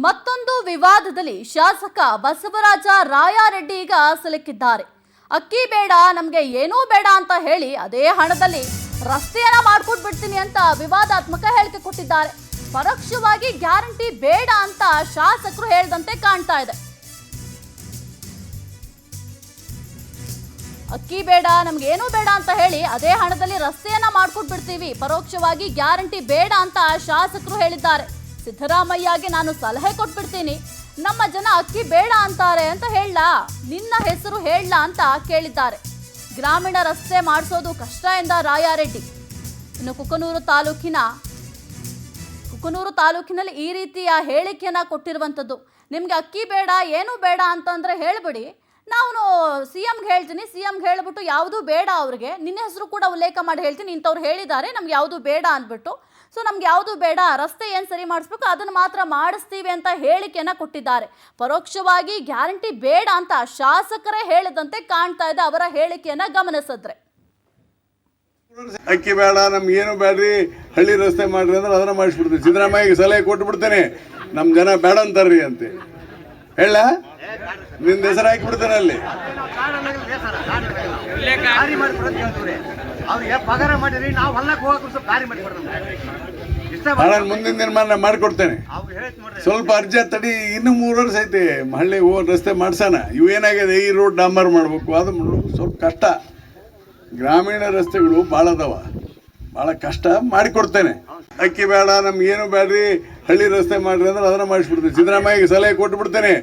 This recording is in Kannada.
ಮತ್ತೊಂದು ವಿವಾದದಲ್ಲಿ ಶಾಸಕ ಬಸವರಾಜ ರಾಯಾರೆಡ್ಡಿ ಈಗ ಸಿಲುಕಿದ್ದಾರೆ. ಅಕ್ಕಿ ಬೇಡ, ನಮಗೆ ಏನೂ ಬೇಡ ಅಂತ ಹೇಳಿ ಅದೇ ಹಣದಲ್ಲಿ ರಸ್ತೆಯನ್ನ ಮಾಡ್ಕೊಟ್ ಬಿಡ್ತೀನಿ ಅಂತ ವಿವಾದಾತ್ಮಕ ಹೇಳಿಕೆ ಕೊಟ್ಟಿದ್ದಾರೆ. ಪರೋಕ್ಷವಾಗಿ ಗ್ಯಾರಂಟಿ ಬೇಡ ಅಂತ ಶಾಸಕರು ಹೇಳಿದಂತೆ ಕಾಣ್ತಾ ಇದೆ. ಅಕ್ಕಿ ಬೇಡ, ನಮ್ಗೆ ಏನೂ ಬೇಡ ಅಂತ ಹೇಳಿ ಅದೇ ಹಣದಲ್ಲಿ ರಸ್ತೆಯನ್ನ ಮಾಡ್ಕೊಟ್ ಬಿಡ್ತೀವಿ, ಪರೋಕ್ಷವಾಗಿ ಗ್ಯಾರಂಟಿ ಬೇಡ ಅಂತ ಶಾಸಕರು ಹೇಳಿದ್ದಾರೆ. ಸಿದ್ದರಾಮಯ್ಯಗೆ ನಾನು ಸಲಹೆ ಕೊಟ್ಬಿಡ್ತೀನಿ, ನಮ್ಮ ಜನ ಅಕ್ಕಿ ಬೇಡ ಅಂತಾರೆ ಅಂತ ಹೇಳಲಾ, ನಿನ್ನ ಹೆಸರು ಹೇಳಲಾ ಅಂತ ಕೇಳಿದ್ದಾರೆ. ಗ್ರಾಮೀಣ ರಸ್ತೆ ಮಾಡಿಸೋದು ಕಷ್ಟ ಎಂದ ರಾಯಾರೆಡ್ಡಿ. ಇನ್ನು ಕುಕನೂರು ತಾಲೂಕಿನಲ್ಲಿ ಈ ರೀತಿಯ ಹೇಳಿಕೆಯನ್ನ ಕೊಟ್ಟಿರುವಂಥದ್ದು. ನಿಮ್ಗೆ ಅಕ್ಕಿ ಬೇಡ, ಏನೂ ಬೇಡ ಅಂತಂದ್ರೆ ಹೇಳ್ಬಿಡಿ, ನಾನು CMಗೆ ಹೇಳ್ತೀನಿ, CMಗೆ ಹೇಳ್ಬಿಟ್ಟು ಯಾವುದೂ ಬೇಡ ಅವ್ರಿಗೆ, ನಿನ್ನ ಹೆಸರು ಕೂಡ ಉಲ್ಲೇಖ ಮಾಡಿ ಹೇಳ್ತೀನಿ, ಇಂಥವ್ರು ಹೇಳಿದ್ದಾರೆ ನಮ್ಗೆ ಯಾವುದೂ ಬೇಡ ಅಂದ್ಬಿಟ್ಟು, ಸೊ ನಮ್ಗೆ ಯಾವುದು ಬೇಡ, ರಸ್ತೆ ಏನು ಸರಿ ಮಾಡಿಸ್ಬೇಕು ಅದನ್ನು ಮಾತ್ರ ಮಾಡಿಸ್ತೀವಿ ಅಂತ ಹೇಳಿಕೆಯನ್ನು ಕೊಟ್ಟಿದ್ದಾರೆ. ಪರೋಕ್ಷವಾಗಿ ಗ್ಯಾರಂಟಿ ಬೇಡ ಅಂತ ಶಾಸಕರೇ ಹೇಳಿದಂತೆ ಕಾಣ್ತಾ ಇದೆ ಅವರ ಹೇಳಿಕೆಯನ್ನು ಗಮನಿಸಿದ್ರೆ. ಅಕ್ಕಿ ಬೇಡ, ನಮ್ಗೆ ಏನು ಬೇಡ್ರಿ, ಹಳ್ಳಿ ರಸ್ತೆ ಮಾಡ್ರಿ ಅಂದ್ರೆ ಅದನ್ನ ಮಾಡಿಸ್ಬಿಡ್ತೀನಿ. ಸಿದ್ದರಾಮಯ್ಯಗೆ ಸಲಹೆ ಕೊಟ್ಟು ಬಿಡ್ತೇನೆ, ನಮ್ಮ ಜನ ಬೇಡ ಅಂತಾರ್ರಿ ಅಂತ ಹೇಳ, ನಿಂದ ಹೆಸರು ಹಾಕಿಬಿಡ್ತೇನೆ ಅಲ್ಲಿ. ಮುಂದಿನ ದಿನ ಮಾಡಿಕೊಡ್ತೇನೆ. ಸ್ವಲ್ಪ ಅರ್ಜಿ ತಡಿ, ಇನ್ನು 3 ವರ್ಷ ಐತಿ ಹಳ್ಳಿ ರಸ್ತೆ ಮಾಡ್ಸೋಣ. ಇವೇನಾಗಿದೆ, ಈ ರೋಡ್ ಡಾಂಬರ್ ಮಾಡ್ಬೇಕು, ಅದು ಸ್ವಲ್ಪ ಕಷ್ಟ. ಗ್ರಾಮೀಣ ರಸ್ತೆಗಳು ಭಾಳ ಅದಾವ, ಭಾಳ ಕಷ್ಟ, ಮಾಡಿಕೊಡ್ತೇನೆ. ಅಕ್ಕಿ ಬೇಡ, ನಮ್ಗೆ ಏನು ಬೇಡ್ರಿ, ಹಳ್ಳಿ ರಸ್ತೆ ಮಾಡ್ರಿ ಅಂದ್ರೆ ಅದನ್ನ ಮಾಡಿಸ್ಬಿಡ್ತೀನಿ. ಸಿದ್ದರಾಮಯ್ಯಗೆ ಸಲಹೆ ಕೊಟ್ಟು ಬಿಡ್ತೇನೆ.